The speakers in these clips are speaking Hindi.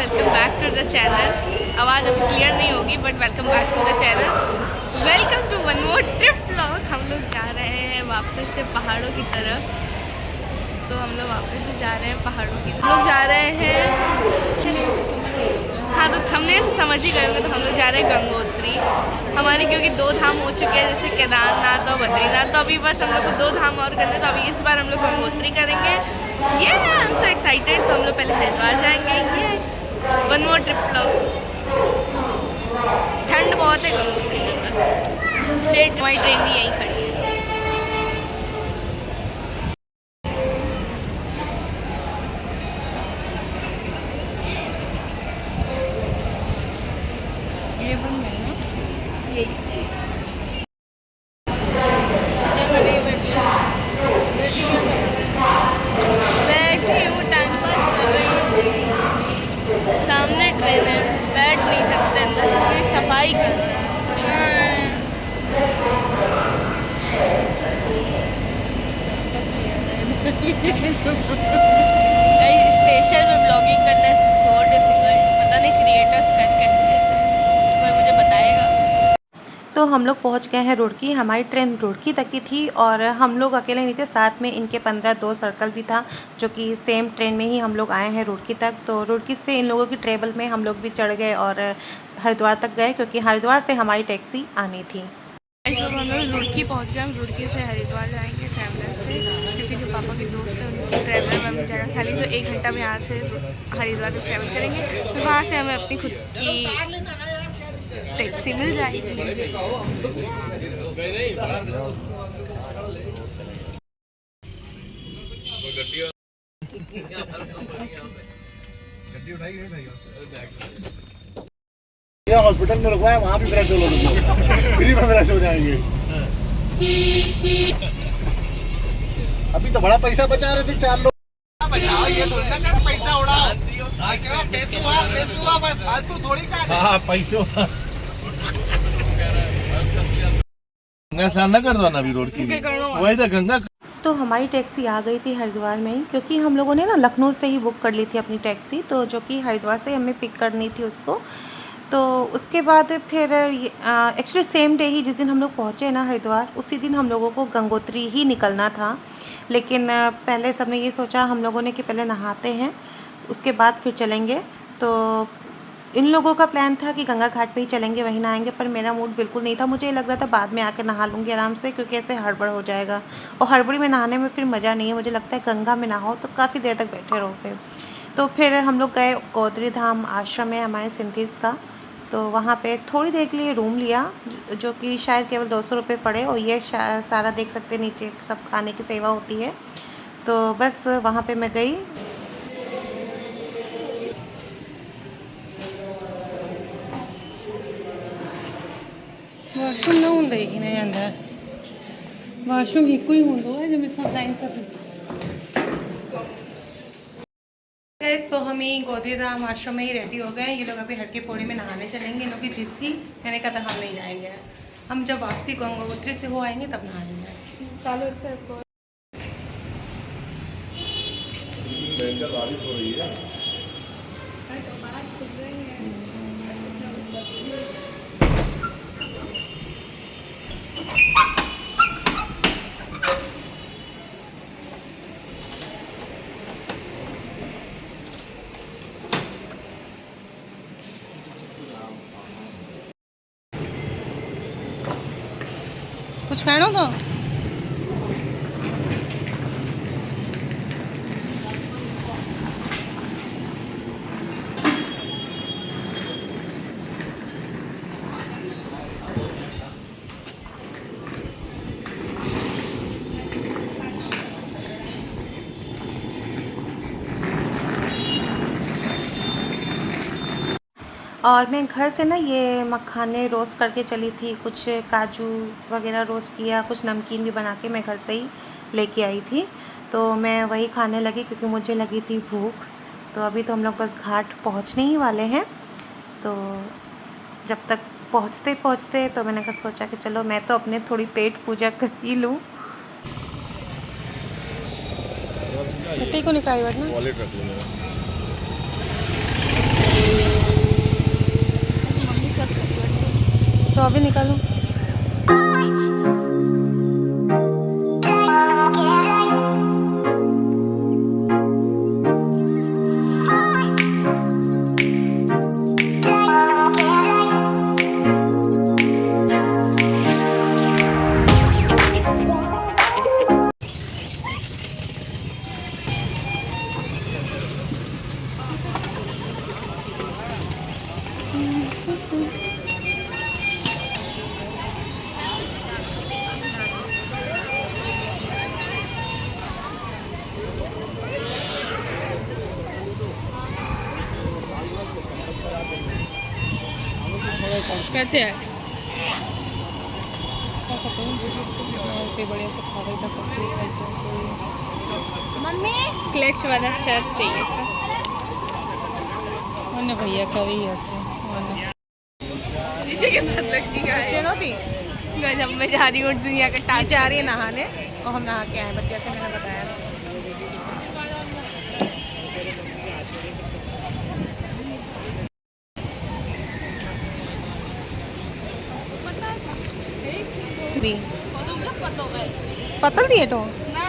Welcome back to the channel. आवाज़ अभी क्लियर नहीं होगी but welcome back to the channel. Welcome to one more trip vlog. हम लोग जा रहे हैं वापस से पहाड़ों की तरफ। तो हम लोग वापस से जा रहे हैं पहाड़ों की तरफ। हम लोग जा रहे हैं, हाँ तो हमने समझ ही गए होंगे, तो हम लोग जा रहे हैं गंगोत्री। हमारे क्योंकि 2 धाम हो चुके हैं, जैसे केदारनाथ और बद्रीनाथ। तो अभी बस हम लोग को 2 धाम और करने, तो अभी इस बार हम लोग गंगोत्री करेंगे। ये है, आई एम सो एक्साइटेड। तो हम लोग पहले हरिद्वार जाएंगे। ये वन मोर ट्रिप व्लॉग। ठंड बहुत है गंगोत्री में, पर स्टेट हमारी ट्रेन भी यहीं खड़ी है। ये बन गए ना, यही बैठी हूँ, टाइम पास कर रही हूँ। सामने ट्रेन है, बैठ नहीं सकते अंदर क्योंकि सफाई कर रहे हैं। स्टेशन में ब्लॉगिंग करना सो डिफिकल्ट। पता नहीं क्रिएटर्स कर कैसे देते हैं, कोई मुझे बताएगा। तो हम लोग पहुंच गए हैं रुड़की। हमारी ट्रेन रुड़की तक की थी और हम लोग अकेले नहीं थे, साथ में इनके 15 सर्कल भी था, जो कि सेम ट्रेन में ही हम लोग आए हैं रुड़की तक। तो रुड़की से इन लोगों की ट्रेवल में हम लोग भी चढ़ गए और हरिद्वार तक गए, क्योंकि हरिद्वार से हमारी टैक्सी आनी थी। हम लोग रुड़की पहुँच गए। हम रुड़की से हरिद्वार जाएंगे ट्रैवलर से, क्योंकि जो पापा के दोस्त हैं उनकी ट्रैवलर में भी जगह खाली। तो 1 घंटा में यहाँ से हरिद्वार में ट्रैवल करेंगे, फिर वहाँ से हमें अपनी खुद की टैक्सी मिल जाएगी। हॉस्पिटल में रुकवाया, वहाँ भी फ्रेश हो लोग, फ्री में फ्रेश हो जाएंगे। अभी तो बड़ा पैसा बचा रहे थे 4 लोग। बचाओ, ये थोड़ी ना कर पैसा उड़ाओ। पैसुआ फालतू थोड़ी का। हाँ पैसों गंगा स्नान न कर दो ना अभी रोड की, वही तो गंगा। तो हमारी टैक्सी आ गई थी हरिद्वार में ही, क्योंकि हम लोगों ने ना लखनऊ से ही बुक कर ली थी अपनी टैक्सी, तो जो कि हरिद्वार से हमें पिक करनी थी उसको। तो उसके बाद फिर एक्चुअली सेम डे ही, जिस दिन हम लोग पहुँचे ना हरिद्वार, उसी दिन हम लोगों को गंगोत्री ही निकलना था। लेकिन पहले सबने ये सोचा हम लोगों ने कि पहले नहाते हैं, उसके बाद फिर चलेंगे। तो इन लोगों का प्लान था कि गंगा घाट पे ही चलेंगे, वहीं नहाएंगे, पर मेरा मूड बिल्कुल नहीं था। मुझे ये लग रहा था बाद में आके नहा लूँगी आराम से, क्योंकि ऐसे हड़बड़ हो जाएगा, और हड़बड़ी में नहाने में फिर मज़ा नहीं है। मुझे लगता है गंगा में नहाओ तो काफ़ी देर तक बैठे रहो फिर। तो फिर हम लोग गए गोत्री धाम आश्रम है हमारे सिंथीज़ का। तो वहाँ पे थोड़ी देर के लिए रूम लिया, जो कि शायद केवल 200 रुपये पड़े, और ये सारा देख सकते नीचे सब खाने की सेवा होती है। तो बस वहाँ पे मैं गई। वाशरूम ना होंगे इन्हें अंदर, वाशरूम एक ही होंगे है जो सब लाइन सब। तो हम ही गोत्री धाम आश्रम में ही रेडी हो गए। ये लोग अभी हड़के पौड़ी में नहाने चलेंगे। इन लोग की जिद थी, मैंने कहा था हम नहीं जाएंगे, हम जब वापसी गंगोत्री से हो आएंगे तब नहाएंगे। बारिश हो रही है। कुछ खाना तो और मैं घर से ना ये मखाने रोस्ट करके चली थी, कुछ काजू वगैरह रोस्ट किया, कुछ नमकीन भी बना के मैं घर से ही लेके आई थी। तो मैं वही खाने लगी क्योंकि मुझे लगी थी भूख। तो अभी तो हम लोग बस घाट पहुंचने ही वाले हैं। तो जब तक पहुंचते पहुंचते तो मैंने कहा सोचा कि चलो मैं तो अपने थोड़ी पेट पूजा कर ही लूँ। को निकाल वरना वॉलेट रख लो मेरा। तो अभी निकालो। कैसे है? बढ़िया से खा का सब्जी मम्मी क्लच वाला चार्ज चाहिए था। मैंने भैया करी है अच्छा इसी के साथ लगती है चलो थी गजब में जा रही हूँ दुनिया का टास्क जा रही है नहाने और हम नहा के आए बच्चे से मैंने बताया। भी पतल दिए तो ना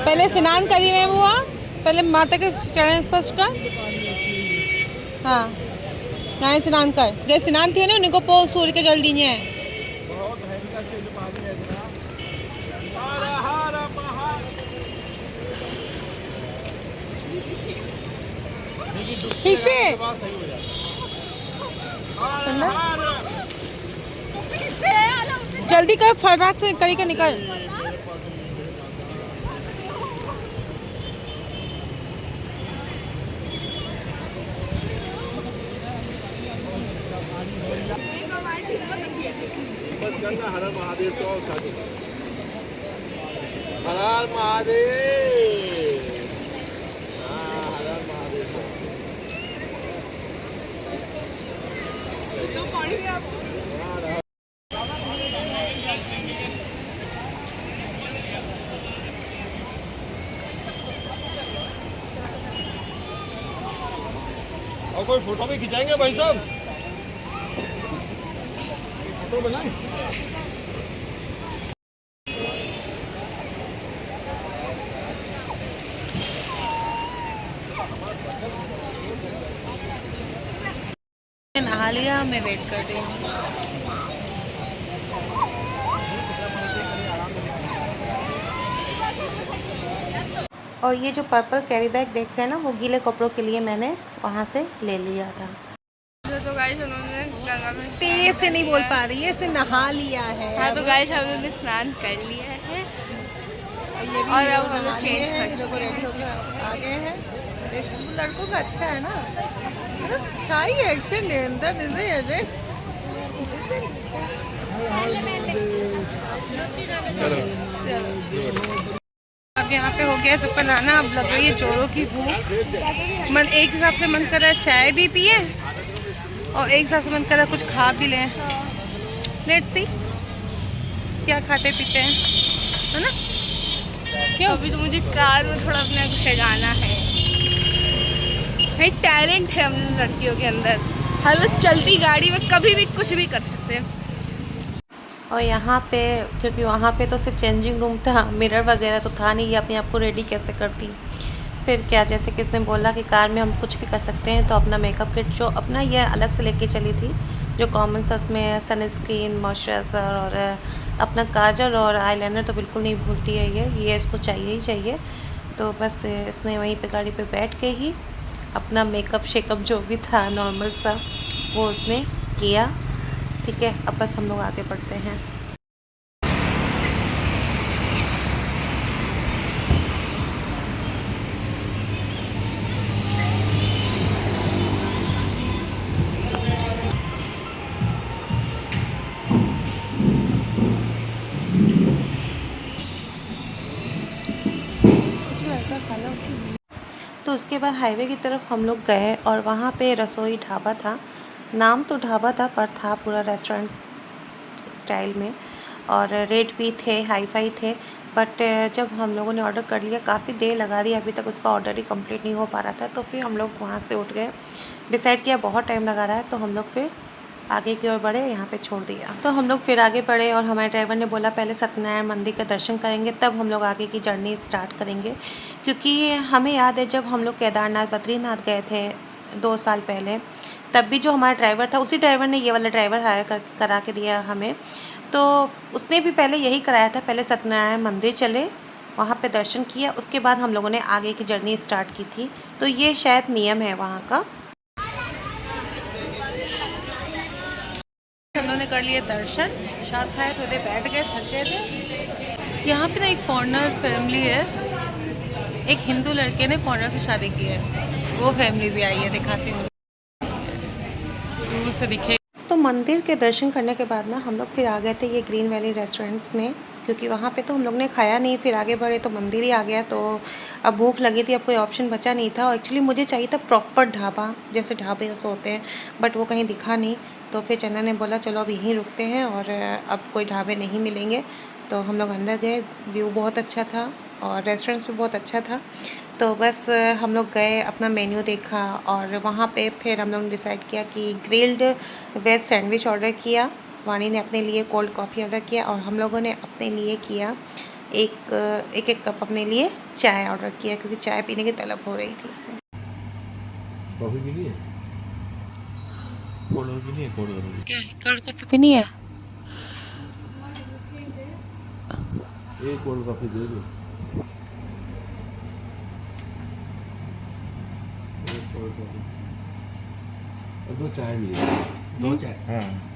पहले स्नान करी में हुआ पहले माता के चरण स्पर्श कर। हाँ नाने स्नान कर जैसे स्नान थे ना उनको पो सूर्य के जल दीजिए है। ठीक से जल्दी कर फटाक से करी के निकल। हर महादेव तो हर महादेव हर महादेव और कोई फोटो भी खिंचाएंगे भाई साहब फोटो बनाए। नहा लिया मैं वेट कर रही हूँ। और ये जो पर्पल कैरी बैग देख रहे हैं ना वो गीले कपड़ों के लिए मैंने वहाँ से ले लिया था। तो गाइस उन्होंने गंगा में तेज से नहीं बोल पा रही है इसने नहा लिया है। हाँ तो गाइस हम लोगों ने स्नान कर लिया है ये भी और अब हम नहा लोग चेंज लिए हैं, कर देखो रेडी होके आ गए हैं। लड़कों का अच्छा है ना अच्छा ही एक्शन है अंदर चलो अब यहाँ पे हो गया सबका नहाना। अब लग रही है जोरों की भूख। मन एक हिसाब से मन कर रहा है चाय भी पिए और एक हिसाब से मन कर रहा है कुछ खा भी लें। लेट्स सी क्या खाते पीते हैं है ना। क्यों अभी तो मुझे कार में थोड़ा अपने को सजाना है। भाई टैलेंट है हम लड़कियों के अंदर। हर लोग चलती गाड़ी में कभी भी कुछ भी कर सकते हैं। और यहाँ पे क्योंकि वहाँ पे तो सिर्फ चेंजिंग रूम था मिरर वगैरह तो था नहीं, ये अपने आप को रेडी कैसे करती। फिर क्या जैसे किसने बोला कि कार में हम कुछ भी कर सकते हैं तो अपना मेकअप किट जो अपना ये अलग से लेके चली थी जो कॉमन सा उसमें सनस्क्रीन मॉइस्चराइज़र और अपना काजल और आईलाइनर तो बिल्कुल नहीं भूलती है ये इसको चाहिए ही चाहिए। तो बस इसने वहीं पे गाड़ी पे बैठ के ही अपना मेकअप शेकअप जो भी था नॉर्मल सा वो उसने किया। ठीक है अब बस हम लोग आगे बढ़ते हैं। तो उसके बाद हाईवे की तरफ हम लोग गए और वहाँ पे रसोई ढाबा था। नाम तो ढाबा था पर था पूरा रेस्टोरेंट स्टाइल में और रेट भी थे हाई फाई थे। बट जब हम लोगों ने ऑर्डर कर लिया, काफ़ी देर लगा दी, अभी तक उसका ऑर्डर ही कंप्लीट नहीं हो पा रहा था। तो फिर हम लोग वहाँ से उठ गए, डिसाइड किया बहुत टाइम लगा रहा है, तो हम लोग फिर आगे की ओर बढ़े, यहाँ पे छोड़ दिया। तो हम लोग फिर आगे बढ़े और हमारे ड्राइवर ने बोला पहले सत्यनारायण मंदिर का दर्शन करेंगे, तब हम लोग आगे की जर्नी स्टार्ट करेंगे। क्योंकि हमें याद है जब हम लोग केदारनाथ बद्रीनाथ गए थे 2 साल पहले, तब भी जो हमारा ड्राइवर था, उसी ड्राइवर ने ये वाला ड्राइवर हायर करा के दिया हमें। तो उसने भी पहले यही कराया था, पहले सत्यनारायण मंदिर चले, वहाँ पे दर्शन किया, उसके बाद हम लोगों ने आगे की जर्नी स्टार्ट की थी। तो ये शायद नियम है वहाँ का। हम लोगों ने कर लिए दर्शन, प्रसाद खाए, थोड़े बैठ गए, थक गए थे। यहाँ पे ना एक फॉरेनर फैमिली है, एक हिंदू लड़के ने फॉरेनर से शादी की है, वो फैमिली भी आई है, दिखाती हूँ, दूर से दिखे। तो मंदिर के दर्शन करने के बाद ना हम लोग फिर आ गए थे ये ग्रीन वैली रेस्टोरेंट्स में, क्योंकि वहाँ पे तो हम लोग ने खाया नहीं, फिर आगे बढ़े तो मंदिर ही आ गया। तो अब भूख लगी थी, अब कोई ऑप्शन बचा नहीं था। और एक्चुअली मुझे चाहिए था प्रॉपर ढाबा, जैसे ढाबे उसे होते हैं, बट वो कहीं दिखा नहीं। तो फिर चंदन ने बोला चलो अब यहीं रुकते हैं, और अब कोई ढाबे नहीं मिलेंगे। तो हम लोग अंदर गए, व्यू बहुत अच्छा था और रेस्टोरेंट्स भी बहुत अच्छा था। तो बस हम लोग गए, अपना मेन्यू देखा, और वहाँ पे फिर हम लोग ने डिसाइड किया कि ग्रिल्ड वेज सैंडविच ऑर्डर किया। वाणी ने अपने लिए कोल्ड कॉफ़ी ऑर्डर किया, और हम लोगों ने अपने लिए किया एक कप अपने लिए चाय ऑर्डर किया, क्योंकि चाय पीने की तलब हो रही थी। कॉफी पीनी है? कोल्ड पीनी है? कोल्ड कॉफ़ी पीनी है? एक कोल्ड कॉफी दे दो। एक कोल्ड कॉफी और 2 चाय भी दे दो। 2 चाय?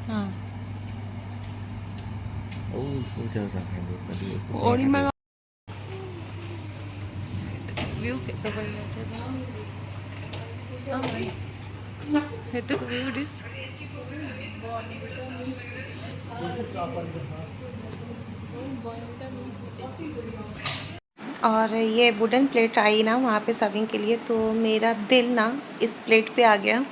हाँ। वो चाय खाएंगे और ही मैं व्यू कितना बढ़िया है, तो व्यू दिस। और ये वुडन प्लेट आई ना वहाँ पे सर्विंग के लिए, तो मेरा दिल ना इस प्लेट पे आ गया।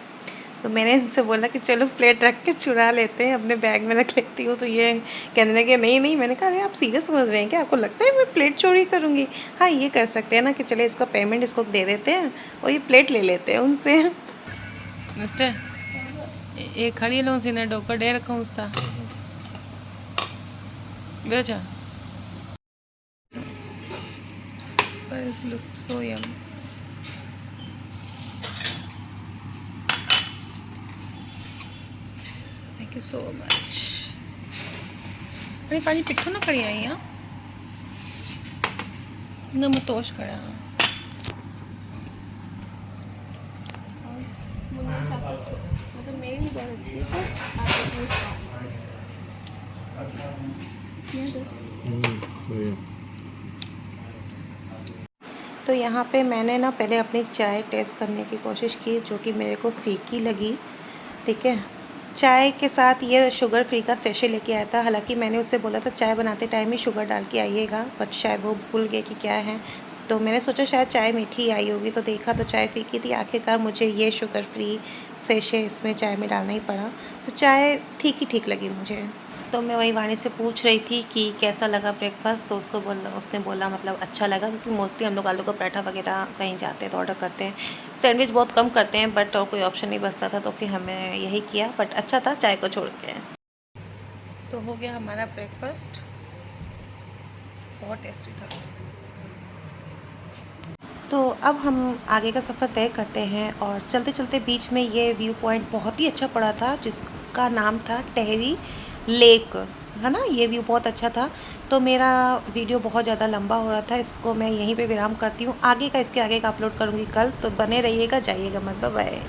तो मैंने इनसे बोला कि चलो प्लेट रख के चुरा लेते हैं, अपने बैग में रख लेती हूँ। तो ये कहने लगे नहीं नहीं। मैंने कहा अरे आप सीरियस समझ रहे हैं क्या? आपको लगता है मैं प्लेट चोरी करूँगी? हाँ ये कर सकते हैं ना कि चले इसका पेमेंट इसको दे देते हैं और ये प्लेट ले लेते हैं उनसे। मिस्टर ये खड़ी लो सीने डोकर डे रखा उसका बेचा। Guys, look so yummy. Thank you so much. अरे पानी पिट्ठू ना करी आई यहाँ ना मतोश करा। मतलब मेरे लिए बहुत अच्छी है, तो यहाँ पे मैंने ना पहले अपनी चाय टेस्ट करने की कोशिश की, जो कि मेरे को फीकी लगी। ठीक है, चाय के साथ ये शुगर फ्री का सेशे लेके आया था। हालांकि मैंने उससे बोला था चाय बनाते टाइम ही शुगर डाल के आइएगा, बट शायद वो भूल गए कि क्या है। तो मैंने सोचा शायद चाय मीठी आई होगी, तो देखा तो चाय फीकी थी। आखिरकार मुझे ये शुगर फ्री सेशे इसमें चाय में डालना ही पड़ा। तो चाय ठीक लगी मुझे। तो मैं वही वाणी से पूछ रही थी कि कैसा लगा ब्रेकफास्ट, तो उसने बोला मतलब अच्छा लगा, क्योंकि मोस्टली हम लोग आलू का पराठा वगैरह कहीं जाते हैं तो ऑर्डर करते हैं, सैंडविच बहुत कम करते हैं, बट और कोई ऑप्शन नहीं बचता था, तो फिर हमें यही किया। बट अच्छा था चाय को छोड़ के। तो हो गया हमारा ब्रेकफास्ट, बहुत टेस्टी था। तो अब हम आगे का सफ़र तय करते हैं, और चलते चलते बीच में ये व्यू पॉइंट बहुत ही अच्छा पड़ा था, जिसका नाम था टेहरी लेक, है ना। ये व्यू बहुत अच्छा था। तो मेरा वीडियो बहुत ज़्यादा लंबा हो रहा था, इसको मैं यहीं पे विराम करती हूँ। आगे का इसके आगे का अपलोड करूँगी कल, तो बने रहिएगा, जाइएगा मत। बाय।